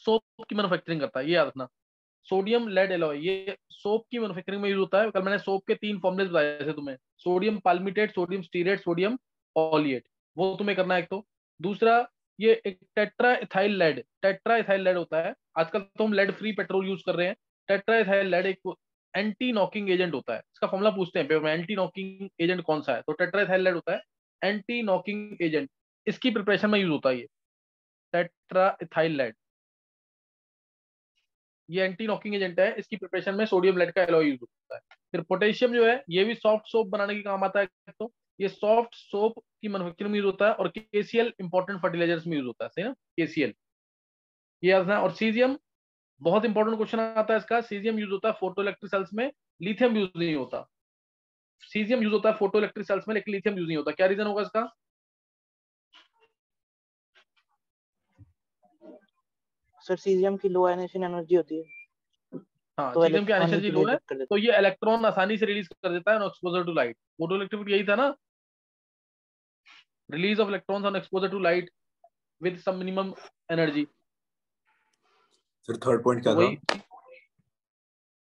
Soap की manufacturing करता है, ये याद रखना। सोडियम लेड एलॉय ये सोप की मैन्युफैक्चरिंग में यूज होता है। कल मैंने सोप के 3 फॉर्मुले बताए थे तुम्हें, sodium palmitate, sodium stearate, sodium oleate, वो तुम्हें करना है एक तो। दूसरा, ये एक टेट्रा इथाइल लेड होता है। आजकल तो हम लेड फ्री पेट्रोल यूज कर रहे हैं। टेट्रा इथाइल लेड एक एंटी नॉकिंग एजेंट होता है, इसका फॉर्मुला पूछते हैं पेपर में, एंटी नॉकिंग एजेंट कौन सा है, तो टेट्रा इथाइल लेड होता है एंटी नॉकिंग एजेंट। इसकी प्रिपरेशन में यूज होता है ये टेट्रा इथाइल लेड, ये एंटी नॉकिंग एजेंट है, इसकी प्रिपरेशन में सोडियम लेड का एलॉय यूज होता है। फिर पोटेशियम जो है ये भी सॉफ्ट सोप बनाने के काम आता है, तो ये सॉफ्ट सोप की मैन्युफैक्चरिंग में यूज होता है। और केसीएल इंपॉर्टेंट फर्टिलाइजर्स में यूज होता है, सही ना, केसीएल ये याद रखना। और सीजियम बहुत इंपॉर्टेंट क्वेश्चन आता है इसका, सीजियम यूज होता है फोटो इलेक्ट्रिक सेल्स में, लिथियम यूज नहीं होता। सीजियम यूज होता है फोटो इलेक्ट्रिक सेल्स में, लेकिन लिथियम यूज नहीं होता, क्या रीजन होगा इसका? सर सीजियम की लो आयनेशन एनर्जी होती है, हाँ, तो सीजियम की इलेक्ट्रॉन एनर्जी लो है, न्यूक्लिएटेड कर देता तो ये इलेक्ट्रॉन आसानी से रिलीज कर देता है on exposure to light. Photo electric यही था ना, release of electrons on exposure to light with some minimum energy. फिर थर्ड पॉइंट तो क्या वही था?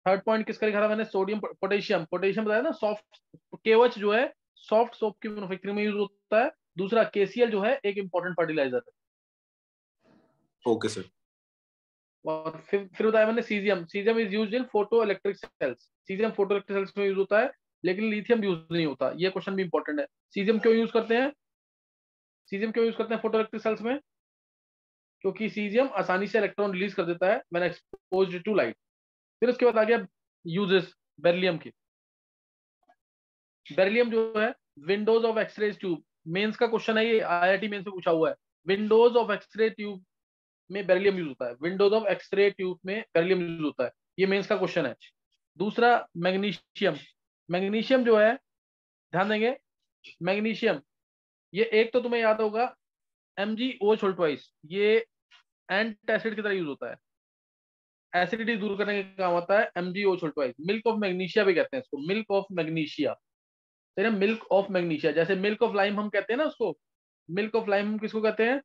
थर्ड पॉइंट किसका लिखा था मैंने, सोडियम पोटेशियम, पोटेशियम बताया ना, सॉफ्ट केवच जो है सॉफ्ट सोप की मैन्युफैक्चरिंग में यूज होता है। दूसरा केसीएल जो है एक इंपॉर्टेंट फर्टिलाइजर है। Okay sir. और फिर बताया मैंने caesium, caesium is used in photo electric sales, caesium photo electric sales में यूज होता है, लेकिन लिथियम यूज नहीं होता। ये क्वेश्चन भी इंपॉर्टेंट है, सीजियम क्यों यूज करते हैं, सीजियम क्यों यूज करते हैं फोटो इलेक्ट्रिक सेल्स में? क्योंकि सीजियम आसानी से इलेक्ट्रॉन रिलीज कर देता है व्हेन एक्सपोज्ड टू लाइट। फिर उसके बाद आ गया यूजेस बेरिलियम के। बेरिलियम जो है windows of X-ray tube, Mains का क्वेश्चन है ये, आईआईटी मेंस में पूछा हुआ है। विंडोज ऑफ एक्सरे ट्यूब में बेरिलियम यूज होता है, विंडोज ऑफ एक्सरे ट्यूब में बेरिलियम यूज होता है, ये मेंस का क्वेश्चन है। दूसरा मैग्नीशियम, मैग्नीशियम जो है ध्यान देंगे, मैग्नीशियम ये एक तो तुम्हें याद होगा MgOH, ये एंट एसिड की तरह यूज होता है, एसिडिटी दूर करने का काम आता है MgOH। मिल्क ऑफ मैग्नीशिया भी कहते हैं इसको, मिल्क ऑफ मैग्नीशिया, है ना, मिल्क ऑफ मैग्नीशिया। जैसे मिल्क ऑफ लाइम हम कहते हैं ना उसको, मिल्क ऑफ लाइम हम किसको कहते हैं,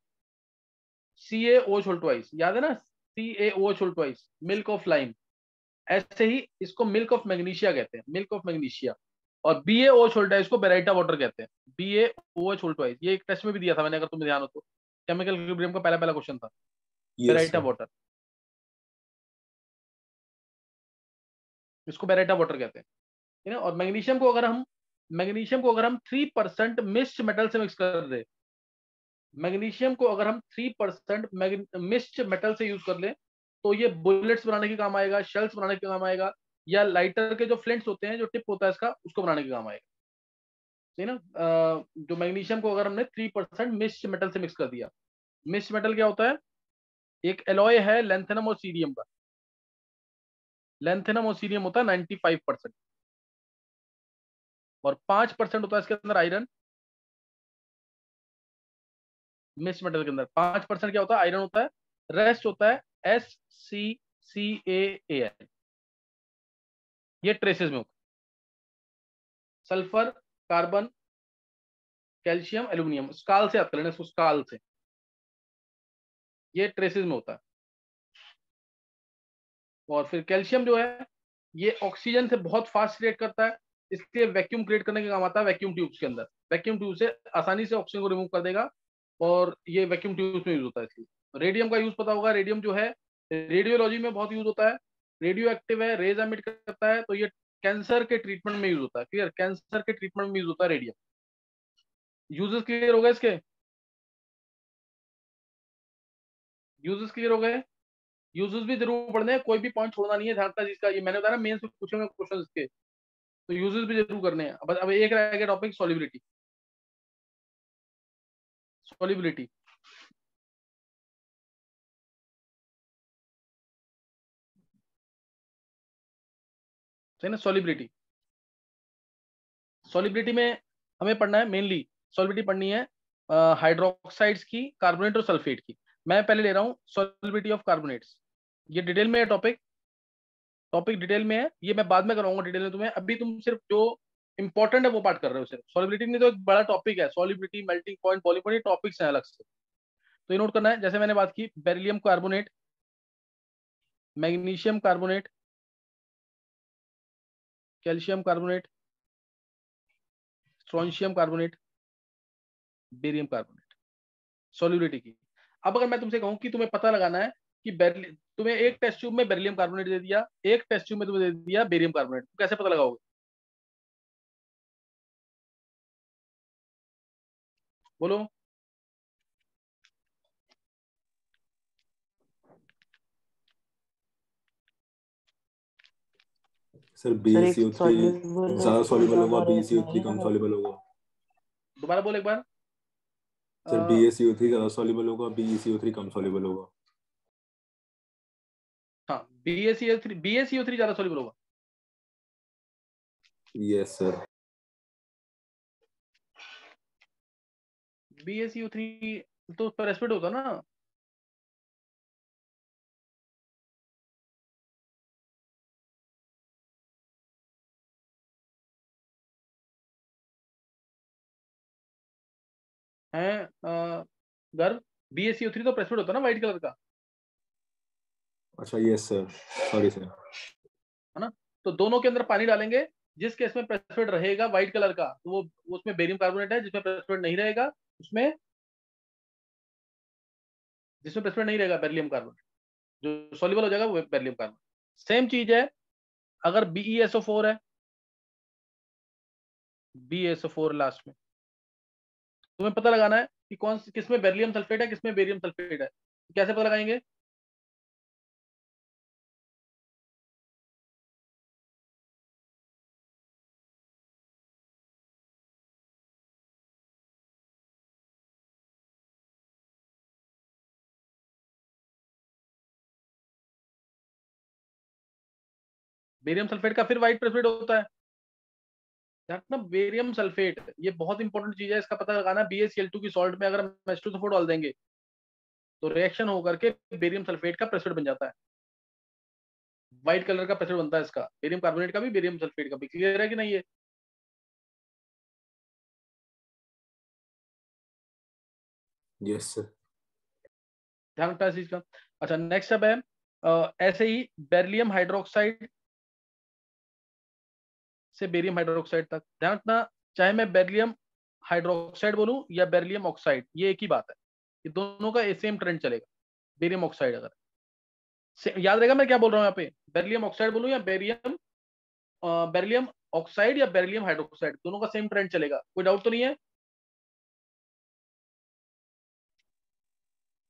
CaOH, याद है ना, CaOH, मिल्क ऑफ लाइम। ऐसे ही इसको मिल्क ऑफ मैग्नीशिया कहते हैं, मिल्क ऑफ मैग्नीशिया। और BaOH इसको बेराइटा वाटर कहते हैं, BaOH, ये एक टेस्ट में भी दिया था मैंने, अगर तुम्हें ध्यान हो तो, केमिकल इक्विलिब्रियम का पहला पहला क्वेश्चन था, यस बेराइटा सर। वाटर, इसको बेराइटा वाटर कहते हैं, है ना। और मैग्नीशियम को अगर हम 3% मिक्स्ड मेटल से मिक्स कर दे, मैग्नीशियम को अगर हम 3% मिक्स्ड मेटल से यूज कर ले, तो ये बुलेट्स बनाने के काम आएगा, शेल्स बनाने के काम आएगा, या लाइटर के जो फ्लिंट्स होते हैं, जो टिप होता है इसका, उसको बनाने के काम आएगा, सही ना। जो मैग्नीशियम को अगर हमने 3% मिक्स्ड मेटल से मिक्स कर दिया, मिक्स्ड मेटल क्या होता है, एक एलॉय है लेंथेनम और सीरियम का, लेंथेनम और सीरियम होता है 95%, और 5% होता है इसके अंदर आयरन। मिक्स मेटल के अंदर 5% क्या होता है, आयरन होता है, रेस्ट होता है SCCaAl, ये ट्रेसेस में होता है, sulphur, carbon, calcium, aluminium, scale से याद कर लेना इसको, स्काल से, ये ट्रेसेस में होता है। और फिर कैल्शियम जो है ये ऑक्सीजन से बहुत फास्ट रिएक्ट करता है, इसलिए वैक्यूम क्रिएट करने के काम आता है, वैक्यूम ट्यूब्स के अंदर, वैक्यूम ट्यूब से आसानी से ऑक्सीजन को रिमूव कर देगा, और ये वैक्यूम ट्यूब्स में यूज होता है। इसलिए रेडियम का यूज पता होगा, रेडियम जो है रेडियोलॉजी में बहुत यूज होता है, रेडियो एक्टिव है, रेज एमिट करता है, तो ये कैंसर के ट्रीटमेंट में यूज होता है, क्लियर, कैंसर के ट्रीटमेंट में यूज होता है रेडियम। यूजेस क्लियर हो गए इसके, यूजेस क्लियर हो गए, यूजेस भी जरूर पढ़ने हैं, कोई भी पॉइंट छोड़ना नहीं है, ध्यान रखना जिसका, ये मैंने बताया ना मेंस में पूछेंगे क्वेश्चन इसके, तो यूजेस भी जरूर करने हैं। अब एक रह गया टॉपिक, सॉल्युबिलिटी, सॉल्युबिलिटी, सही ना, सॉल्युबिलिटी, सॉल्युबिलिटी में हमें पढ़ना है मेनली, सॉल्युबिलिटी पढ़नी है हाइड्रोक्साइड्स की, कार्बोनेट और सल्फेट की। मैं पहले ले रहा हूँ सॉल्युबिलिटी ऑफ कार्बोनेट्स, ये डिटेल में है टॉपिक, टॉपिक डिटेल में है, ये मैं बाद में कराऊंगा डिटेल में तुम्हें, अभी तुम सिर्फ जो इंपॉर्टेंट है वो पार्ट कर रहे हो सिर्फ। सॉल्युबिलिटी में तो एक बड़ा टॉपिक है, solubility, melting point, boiling point, ये टॉपिक्स हैं अलग से, तो ये नोट करना है। जैसे मैंने बात की beryllium carbonate, magnesium carbonate, calcium carbonate, strontium carbonate, barium carbonate, solubility की। अब अगर मैं तुमसे कहूं कि तुम्हें पता लगाना है कि तुम्हें एक टेस्ट ट्यूब में बेरिलियम कार्बोनेट दे दिया, एक टेस्ट ट्यूब में तुम्हें दे दिया बेरियम कार्बोनेट, तो कैसे पता लगाओगे? बोलो। सर सर एक BaCO3 सॉल्युबल ज्यादा सॉल्युबल होगा, और एक BaCO3 नहीं कम होगा। सॉल्युबल होगा। दोबारा बोल एक बार। सर BaCO3 ज्यादा सॉल्युबल होगा, BeCO3 कम सॉल्युबल होगा। हाँ, BaCO3 ज्यादा सॉल्युबल होगा। Yes sir. BaCO3 तो प्रेसिपिटेट होता ना। है गर्भ, BaCO3 तो प्रेसिपिटेट होता ना व्हाइट कलर का, अच्छा यस सर, सॉरी सर। है ना। तो दोनों के अंदर पानी डालेंगे, जिस केस में प्रेसिपिटेट रहेगा व्हाइट कलर का तो वो उसमें बेरियम कार्बोनेट है, जिसमें प्रेसिपिटेट नहीं रहेगा उसमें, जिसमें प्रेसिपिटेट नहीं रहेगा बेरिलियम कार्बोनेट, जो सॉल्युबल हो जाएगा वो बेरिलियम कार्बोनेट। सेम चीज है अगर BeSO4 है, BeSO4 लास्ट में, तुम्हें पता लगाना है कि कौन किसमें बेरिलियम सल्फेट है, किसमें बेरियम सल्फेट है। कैसे पता लगाएंगे? बेरियम सल्फेट का फिर व्हाइट प्रेसिपिटेट होता है ना, बेरियम सल्फेट, ये बहुत इंपॉर्टेंट चीज है, इसका पता लगाना। BaCl2 की सॉल्ट में अगर हम H2SO4 डाल देंगे तो रिएक्शन होकर के बेरियम सल्फेट का प्रेसिपिटेट बन जाता है, व्हाइट कलर का प्रेसिपिटेट बनता है इसका, बेरियम कार्बोनेट का भी बेरियम सल्फेट का भी। क्लियर है कि नहीं? ये यस सर। ध्यान रखना है इस चीज का। अच्छा, नेक्स्ट अब है ऐसे ही बेरिलियम हाइड्रोक्साइड से बेरियम हाइड्रोक्साइड तक। ध्यान रखना, चाहे मैं बेरिलियम हाइड्रोक्साइड बोलूं या बेरिलियम ऑक्साइड, ये एक ही बात है, ये दोनों का सेम ट्रेंड चलेगा। बेरियम ऑक्साइड अगर याद रहेगा मैं क्या बोल रहा हूँ यहाँ पे, बेरिलियम ऑक्साइड बोलूं या बेरिलियम ऑक्साइड या बेरिलियम हाइड्रोक्साइड, दोनों का सेम ट्रेंड चलेगा। कोई डाउट तो नहीं है?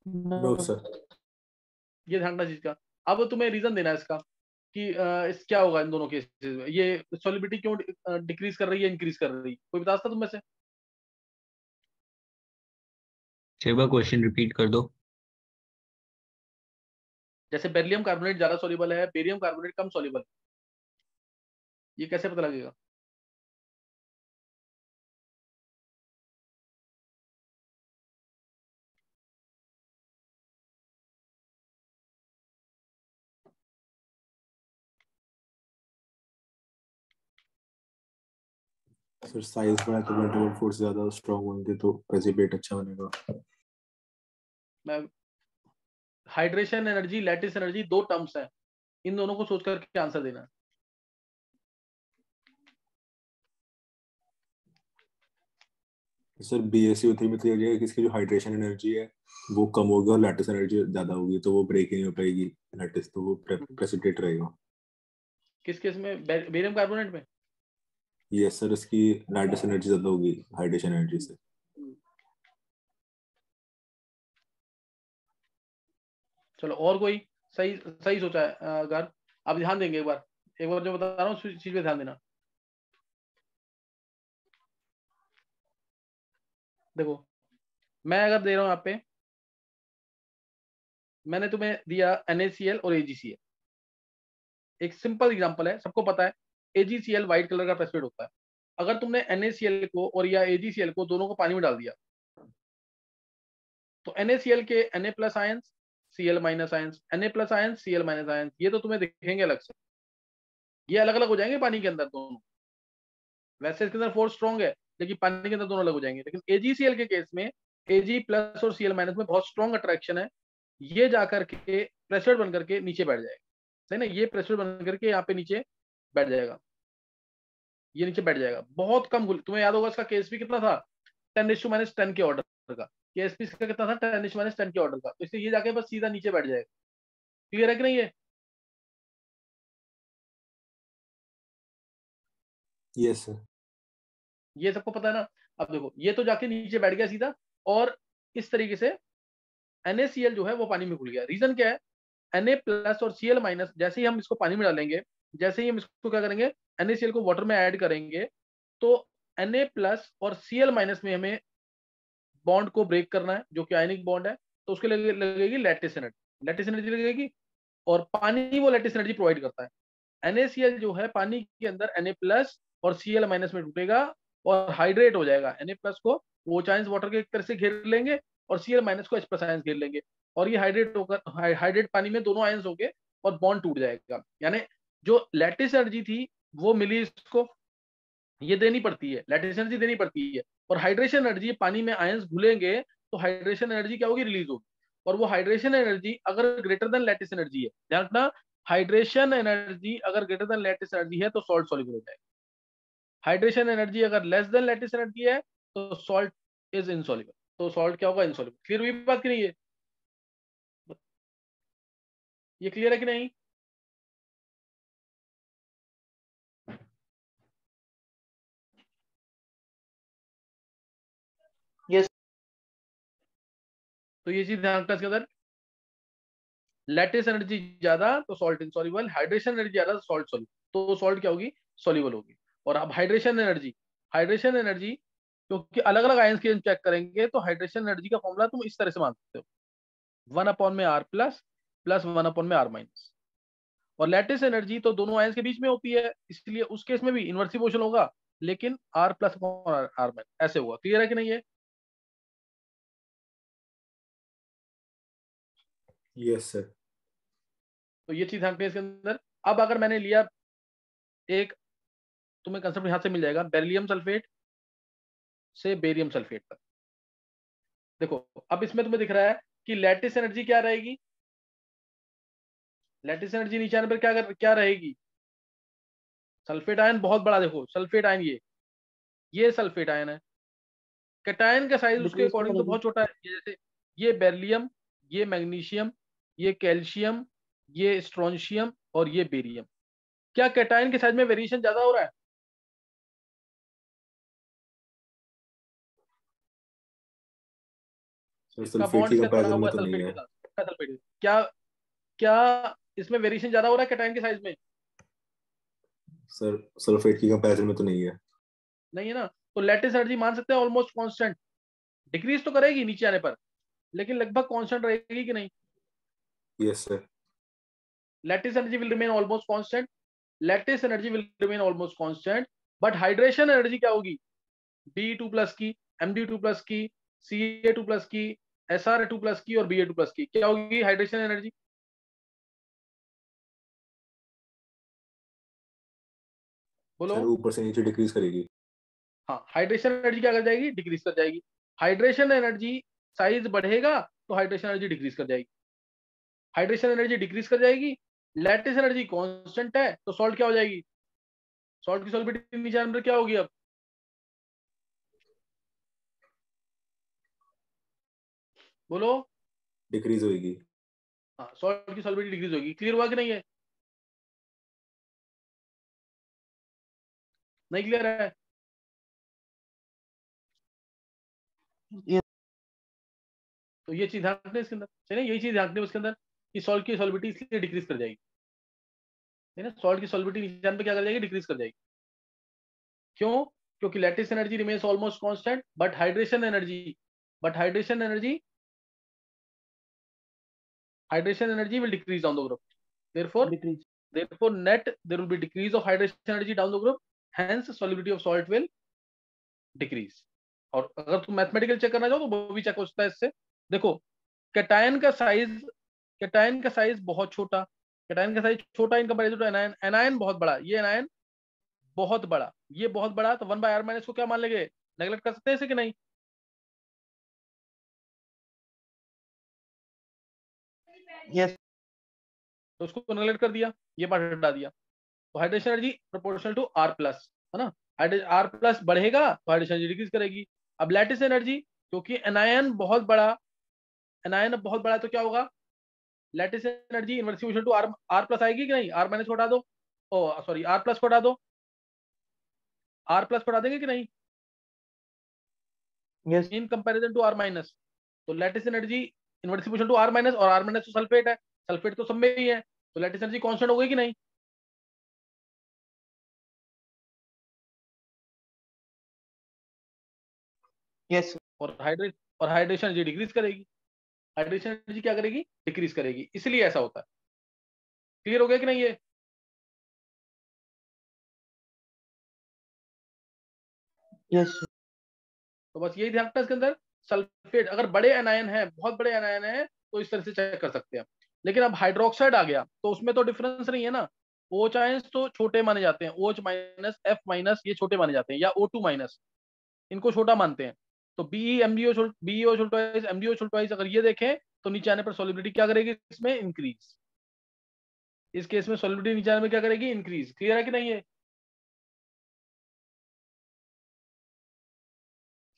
No sir. ये ध्यान रखना चीज का। अब तुम्हें रीजन देना है इसका कि इस क्या होगा इन दोनों केसेस में, ये सॉलिबिलिटी क्यों डिक्रीज कर रही है, इंक्रीज कर रही है? कोई बता सकता तुम में से? एक बार क्वेश्चन रिपीट कर दो। जैसे बेरिलियम कार्बोनेट ज्यादा सॉल्युबल है, बेरियम कार्बोनेट कम सॉल्युबल है, ये कैसे पता लगेगा? सर साइज बड़ा तो वेंटिलेटर फोर्स ज्यादा स्ट्रांग होंगे तो प्रेसिपिटेट अच्छा बनेगा। मैं हाइड्रेशन एनर्जी, लैटिस एनर्जी, दो टर्म्स हैं, इन दोनों को सोच करके आंसर देना है। सर BaCO3 में तो ये हो जाएगा कि इसकी जो हाइड्रेशन एनर्जी है वो कम होगी और लैटिस एनर्जी ज्यादा होगी, तो वो ब्रेक ही नहीं हो पाएगी लैटिस, तो वो प्रेसिपिटेट रहेगा। किस केस में? बेरियम कार्बोनेट में? यस सर, इसकी लैटिस एनर्जी ज्यादा होगी हाइड्रेशन एनर्जी से। चलो और कोई सही सही सोचा है गार? आप ध्यान देंगे एक बार जो बता रहा हूँ उस चीज पे ध्यान देना। देखो, मैं अगर दे रहा हूँ यहाँ पे, मैंने तुम्हें दिया NaCl और AgCl, एक सिंपल एग्जांपल है, सबको पता है AgCl व्हाइट कलर का प्रेसिपिटेट होता है। अगर तुमने NaCl को और या AgCl को दोनों को पानी में डाल दिया तो NaCl के Na plus ions, Cl minus ions, Na plus ions, Cl minus ions, ये तो तुम्हें दिखेंगे अलग से, ये अलग अलग हो जाएंगे पानी के अंदर दोनों। वैसे इसके अंदर फोर्स स्ट्रॉन्ग है लेकिन पानी के अंदर दोनों अलग हो जाएंगे। लेकिन AgCl के केस में Ag प्लस और Cl माइनस में बहुत स्ट्रॉन्ग अट्रैक्शन है, ये जाकर के प्रेशर बन करके नीचे बैठ जाएगा, सही ना, ये प्रेशर बन करके यहाँ पे नीचे बैठ जाएगा, ये नीचे बैठ जाएगा। बहुत कम तुम्हें याद होगा इसका केएसपी कितना था, 10⁻10 के ऑर्डर का। केएसपी इसका कितना था, 10⁻10 के ऑर्डर का। तो इसलिए ये जाके बस सीधा नीचे बैठ जाएगा। क्लियर है कि नहीं ये? Yes sir. ये सबको पता है ना। अब देखो ये तो जाके नीचे बैठ गया सीधा, और इस तरीके से NaCl जो है वो पानी में घुल गया। रीजन क्या है, Na+ और Cl- जैसे ही हम इसको पानी में डालेंगे, जैसे ही हम इसको क्या करेंगे, NaCl को वाटर में ऐड करेंगे, तो Na+ और Cl- में हमें बॉन्ड को ब्रेक करना है, जो कि आयनिक बॉन्ड है। तो उसके लिए लगेगी लैटिस एनर्जी, लैटिस एनर्जी लगेगी, और पानी वो लैटिस एनर्जी प्रोवाइड करता है। NaCl जो है पानी के अंदर Na+ और Cl- में टूटेगा और हाइड्रेट हो जाएगा। Na+ को वो चाइंस वाटर के एक तरह से घेर लेंगे, और Cl- को H+ आयंस घेर लेंगे, और ये हाइड्रेट होकर हाइड्रेट पानी में दोनों आयंस होंगे और बॉन्ड टूट जाएगा। यानी जो लैटिस एनर्जी थी वो मिली इसको, ये देनी पड़ती है, लैटिस एनर्जी देनी पड़ती है। और हाइड्रेशन एनर्जी, पानी में आयंस घुलेंगे तो हाइड्रेशन एनर्जी क्या होगी, रिलीज होगी। और वो हाइड्रेशन एनर्जी अगर ग्रेटर देन लैटिस एनर्जी है, ध्यान रखना, हाइड्रेशन एनर्जी अगर ग्रेटर देन लैटिस एनर्जी है तो सॉल्ट सॉल्युबल हो जाएगा। हाइड्रेशन एनर्जी अगर लेस देन लैटिस एनर्जी है तो सॉल्ट इज इनसॉल्युबल। तो सॉल्ट क्या होगा, इनसॉल्युबल। क्लियर हुई बात कि नहीं है? ये क्लियर है कि नहीं? यस। तो ये चीज ध्यान रखना इसके अंदर, लैटिस एनर्जी ज्यादा तो सॉल्ट इनसॉल्युबल, हाइड्रेशन एनर्जी ज्यादा तो सॉल्ट सॉल्युबल। तो सॉल्ट क्या होगी, सॉल्युबल होगी। और अब हाइड्रेशन एनर्जी, हाइड्रेशन एनर्जी क्योंकि अलग अलग आयंस के चेक करेंगे, तो हाइड्रेशन एनर्जी का फॉर्मूला तुम इस तरह से मान सकते हो, 1/r+ प्लस 1/r-। और लैटिस एनर्जी तो दोनों आयंस के बीच में होती है, इसलिए उस केस में भी इन्वर्सिबल होगा, लेकिन r+r- ऐसे होगा। क्लियर है कि नहीं है? Yes sir. तो ये चीज ध्यान रखनी है इसके अंदर। अब अगर मैंने लिया एक, तुम्हें कंसेप्ट यहां से मिल जाएगा, बेरिलियम सल्फेट से बेरियम सल्फेट तक। देखो अब इसमें तुम्हें दिख रहा है कि लैटिस एनर्जी क्या रहेगी, लैटिस एनर्जी नीचे आने पर क्या रहेगी, सल्फेट आयन बहुत बड़ा, देखो सल्फेट आयन, ये सल्फेट आयन है। कैटायन का साइज उसके डिक्रीज अकॉर्डिंग तो करेगी। बहुत छोटा है, ये जैसे ये बेरिलियम, ये मैग्नीशियम, ये कैल्शियम, ये स्ट्रोंशियम और ये बेरियम। क्या कैटायन के साइज में वेरिएशन ज्यादा हो रहा है? सर इसका सल्फेट बॉन्ड की इसके साथ बना कंपैरिजन हुआ में है तो नहीं सल्फेट के है। साथ, इसका सल्फेट क्या, क्या इसमें वेरिएशन ज्यादा हो रहा है कैटायन के साइज में? सर सल्फेट की कंपैरिजन में तो नहीं है। नहीं है ना। तो लैटिस एनर्जी मान सकते हैं ऑलमोस्ट कांस्टेंट, डिक्रीज तो करेगी नीचे आने पर, लेकिन लगभग कांस्टेंट रहेगी कि नहीं? Yes sir. Lattice energy will remain almost constant, lattice energy will remain almost constant. But hydration energy क्या होगी, Be2+ की, Md2+ की, Ca2+ की, Sr2+ की और Ba2+ की, क्या होगी हाइड्रेशन एनर्जी? बोलो। सर ऊपर से नीचे डिक्रीज करेगी। हाँ, हाइड्रेशन एनर्जी क्या कर जाएगी, डिक्रीज कर जाएगी। हाइड्रेशन एनर्जी साइज बढ़ेगा तो हाइड्रेशन एनर्जी डिक्रीज कर जाएगी, हाइड्रेशन एनर्जी डिक्रीज कर जाएगी। लैटिस एनर्जी कांस्टेंट है तो सॉल्ट क्या हो जाएगी, सॉल्ट की सॉल्बिडिटी नीचे आने पर क्या होगी अब, बोलो। डिक्रीज होगी। हाँ, सॉल्ट की सॉल्बिडिटी डिक्रीज होगी। क्लियर हुआ कि नहीं है? नहीं क्लियर है? यस। तो ये चीज ध्यान रखना इसके अंदर, चलिए यही चीज ध्यान रखनी उसके अंदर कि सॉल्ट की सॉल्बिडिटी इसलिए डिक्रीज कर जाएगी, है ना। सॉल्ट की सॉल्बिडिटी नीचे आने पर क्या कर जाएगी, डिक्रीज कर जाएगी। क्यों? क्योंकि lattice energy remains almost constant, but hydration energy will decrease down the group. Therefore decrease. net there will be decrease of hydration energy down the group, hence solubility of salt will decrease। और अगर तुम mathematical check करना चाहो तो वो भी check हो सकता है इससे। देखो कैटायन का साइज, कैटायन का साइज बहुत छोटा, कैटायन का साइज छोटा in comparison to anion, anion बहुत बड़ा, ये एनायन बहुत बड़ा, ये बहुत बड़ा, तो 1/r- को क्या मान लेंगे, नेगलेक्ट कर सकते हैं इसे कि नहीं? यस। तो उसको नेगलेक्ट कर दिया, ये पार्ट हटा दिया। तो hydration energy proportional to R plus, है ना। आर प्लस बढ़ेगा तो हाइड्रेशन एनर्जी डिक्रीज करेगी। अब लैटिस एनर्जी, क्योंकि एनायन बहुत बड़ा, एनायन बहुत बड़ा है तो क्या होगा, lattice energy inversible to R, R plus आएगी कि नहीं, आर माइनस को हटा दो, ओ सॉरी आर प्लस को हटा दो, आर प्लस को हटा देंगे कि नहीं, yes in comparison to R minus. तो lattice energy inversible to R minus, और आर माइनस तो सल्फेट है, सल्फेट तो सब में ही है, तो लैटिस एनर्जी कांस्टेंट हो गई कि नहीं। यस और हाइड्रेशन एनर्जी डिक्रीज करेगी, हाइड्रेशन एनर्जी क्या करेगी, डिक्रीज करेगी, इसलिए ऐसा होता है। क्लियर हो गया कि नहीं ये। यस तो बस यही ध्यान रखना इसके अंदर। सल्फेट अगर बड़े एनायन है, बहुत बड़े एनायन है, तो इस तरह से चेक कर सकते हैं। लेकिन अब हाइड्रोक्साइड आ गया तो उसमें तो डिफरेंस नहीं है ना, OH आयंस तो छोटे माने जाते हैं, OH माइनस, F माइनस ये छोटे माने जाते हैं, या O2 माइनस, इनको छोटा मानते हैं। तो BeO ट्वाइस MdO ट्वाइस अगर ये देखें तो नीचे आने पर सॉलिबिलिटी क्या करेगी, इसमें इंक्रीज, इस केस में सॉलिबिलिटी नीचे आने में क्या करेगी, इंक्रीज। क्लियर है कि नहीं है।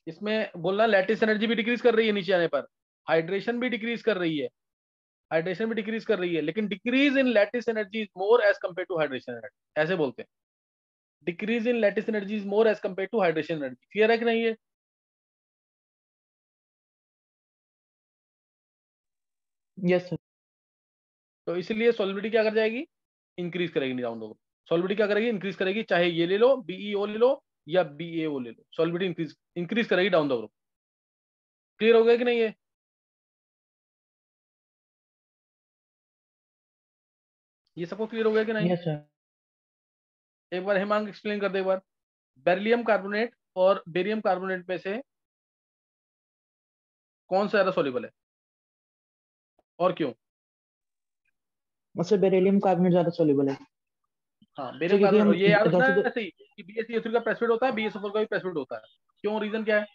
इसमें बोलना लैटिस एनर्जी भी डिक्रीज कर रही है नीचे आने पर, हाइड्रेशन भी डिक्रीज कर रही है, हाइड्रेशन भी डिक्रीज कर रही है, लेकिन decrease in lattice energy is more as compare to hydration energy, ऐसे बोलते हैं, decrease in lattice energy is more as compare to hydration energy. Clear है कि नहीं है। यस सर तो इसलिए सॉलिबिलिटी क्या कर जाएगी, इंक्रीज करेगी डाउन द ग्रुप। सॉलिबिलिटी क्या करेगी, इंक्रीज करेगी, चाहे ये ले लो BeO ले लो या BaO ले लो, सॉलिबिलिटी इंक्रीज इंक्रीज करेगी डाउन द ग्रुप। क्लियर हो गया कि नहीं है। ये सबको क्लियर हो गया कि नहीं। यस सर एक बार हेमांग एक्सप्लेन कर दे एक बार। बेरिलियम कार्बोनेट और बेरियम कार्बोनेट में से कौन सा ज्यादा सॉल्युबल है और क्यों। उससे बेरिलियम कार्बोनेट ज्यादा सॉल्युबल है हाँ सर, बेरियम क्योंकि हम कार्बोनेट, ये याद रखना जैसे है ऐसे ही कि BaCO3 का प्रेसिपिटेट होता है, BaSO4 का भी प्रेसिपिटेट होता है। क्यों, रीजन क्या है।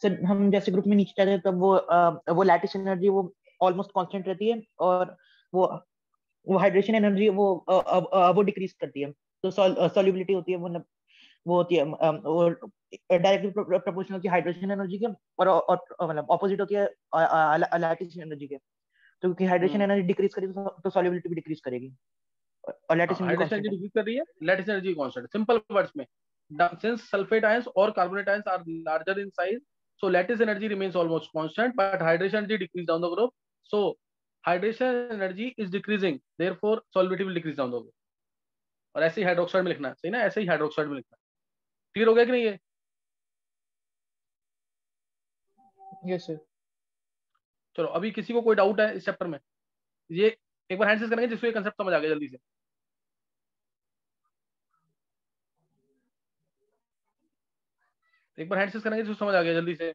सर हम जैसे ग्रुप में नीचे जाते हैं तब वो लैटिस एनर्जी वो ऑलमोस्ट कांस्टेंट रहती है, और वो वो हाइड्रेशन एनर्जी वो डिक्रीज करती है। तो सॉल्युबिलिटी होती है वो होती है वो डायरेक्टली प्रोपोर्शनल होती है हाइड्रेशन एनर्जी के, और मतलब ऑपोजिट होती है लैटिस एनर्जी के। तो क्योंकि हाइड्रेशन एनर्जी डिक्रीज करेगी तो सॉल्युबिलिटी भी डिक्रीज करेगी, और lattice energy hydration energy constant है। डिक्रीज कर रही है, lattice energy constant. Simple words में, सिंस सल्फेट आयंस और carbonate ions are larger in size, so lattice energy remains almost constant, but hydration energy decrease down the group. So hydration energy is decreasing, therefore solubility will decrease down the group. और ऐसे ही hydroxide में लिखना है, सही ना, ऐसे ही hydroxide में लिखना है। क्लियर हो गया कि नहीं है। यस सर चलो अभी किसी को कोई डाउट है इस चैप्टर में, ये एक बार हैंड करेंगे जिसको ये कंसेप्ट समझ आ गया जल्दी से। एक बार हैंड करेंगे जिसको समझ आ गया जल्दी से।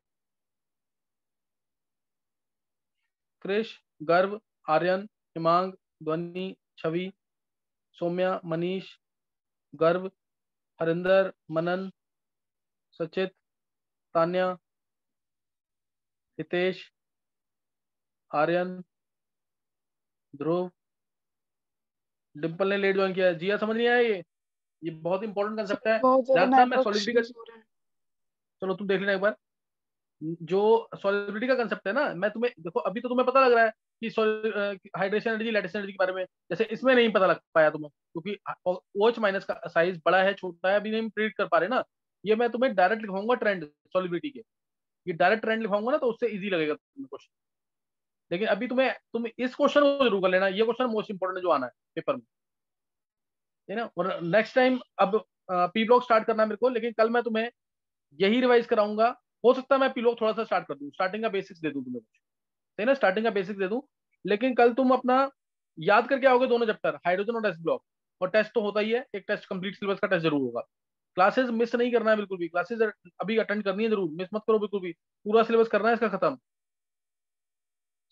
क्रिश, गर्भ, आर्यन, हिमांग, ध्वनि, छवि, सौम्या, मनीष, गर्भ, हरिंदर, मनन, सचित, तान्या, हितेश, आर्यन, ध्रुव, डिम्पल ने लेट ज्वाइन किया है। जिया समझ नहीं आया ये बहुत इंपॉर्टेंट कंसेप्ट है। बहुत ज्यादा ध्यान रखना, मैं नेटवर्क सॉलिडिटी का, इश्यूज हो रहे हैं। चलो तुम देख लेना एक बार, जो सॉलिडिटी का कंसेप्ट है ना, मैं तुम्हें देखो अभी तो तुम्हें पता लग रहा है कि हाइड्रेशन एनर्जी लैटिस एनर्जी के बारे में, जैसे इसमें नहीं पता लग पाया तुम्हें क्योंकि OH माइनस का साइज बड़ा है छोटा है अभी नहीं प्रिडिक्ट कर पा रहे ना। ये मैं तुम्हें डायरेक्ट लिखाऊंगा ट्रेंड सॉलिडिटी के, ये डायरेक्ट ट्रेंड लिखाऊंगा ना तो उससे इजी लगेगा तुम्हें क्वेश्चन। लेकिन अभी तुम इस क्वेश्चन को जरूर कर लेना, ये क्वेश्चन मोस्ट इंपोर्टेंट है जो आना है पेपर में, है ना। और नेक्स्ट टाइम अब P ब्लॉक स्टार्ट करना है मेरे को, लेकिन कल मैं तुम्हें यही रिवाइज कराऊंगा। हो सकता है मैं P ब्लॉक थोड़ा सा स्टार्ट कर दूं, स्टार्टिंग का बेसिक्स दे दूं तुम्हें कुछ, है ना, स्टार्टिंग का बेसिक्स दे दूं। लेकिन कल तुम अपना याद करके आओगे दोनों चैप्टर, हाइड्रोजन और एस ब्लॉक, और टेस्ट तो होता ही है, एक टेस्ट कंप्लीट सिलेबस का टेस्ट जरूर होगा। क्लासेस मिस नहीं करना है बिल्कुल भी, क्लासेस अभी अटेंड करनी है जरूर, मिस मत करो बिल्कुल भी, पूरा सिलेबस करना है इसका खत्म,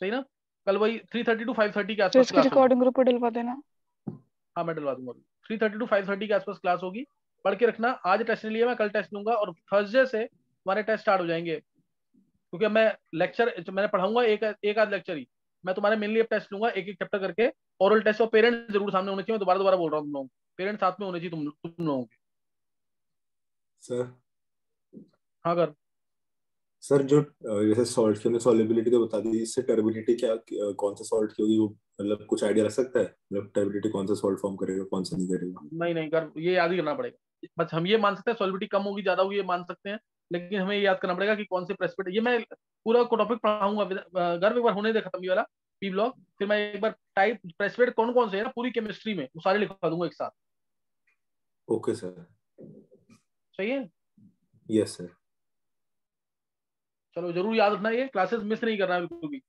सही ना। कल वही 3:30 to 5:30 के तो आसपास इसकी क्लास होगी। रिकॉर्डिंग ग्रुप पे डलवा देना। हाँ मैं डलवा दूंगा, 3:30 to 5:30 के आसपास क्लास होगी, पढ़ के रखना। आज टेस्ट नहीं लिया मैं, कल टेस्ट लूंगा, और थर्सडे से हमारे टेस्ट स्टार्ट हो जाएंगे, क्योंकि मैं लेक्चर मैंने पढ़ाऊंगा एक आध लेक्चर ही, मैं तुम्हारे मेनली अब टेस्ट लूंगा एक एक चैप्टर करके, ओरल टेस्ट, और पेरेंट्स जरूर सामने होने चाहिए, मैं दोबारा दोबारा बोल रहा हूँ तुम लोगों को, पेरेंट्स साथ में होने चाहिए तुम लोगों के। सर हाँ कर। सर जो जैसे सॉल्ट की हमने सॉल्युबिलिटी तो बता दी, इससे टर्बिलिटी क्या कौन सा सॉल्ट की होगी वो, मतलब कुछ आइडिया रख सकता है, मतलब टर्बिलिटी कौन सा सॉल्ट फॉर्म करेगा कौन सा नहीं करेगा? नहीं नहीं कर, ये याद ही करना पड़ेगा। बस हम ये मान सकते हैं सॉल्युबिलिटी कम होगी ज्यादा होगी ये मान सकते हैं, लेकिन हमें ये याद करना पड़ेगा कि कौन से प्रेसिपिटेट, ये मैं पूरा को टॉपिक पढ़ाऊंगा गर्व, एक बार होने दे खत्म ये वाला पी ब्लॉक, फिर मैं एक बार टाइप प्रेसिपिटेट कौन कौन से है ना पूरी केमिस्ट्री में वो सारे लिखवा दूंगा एक साथ। Okay sir. सही है। Yes sir. चलो जरूर याद रखना, ये क्लासेस मिस नहीं करना बिल्कुल भी।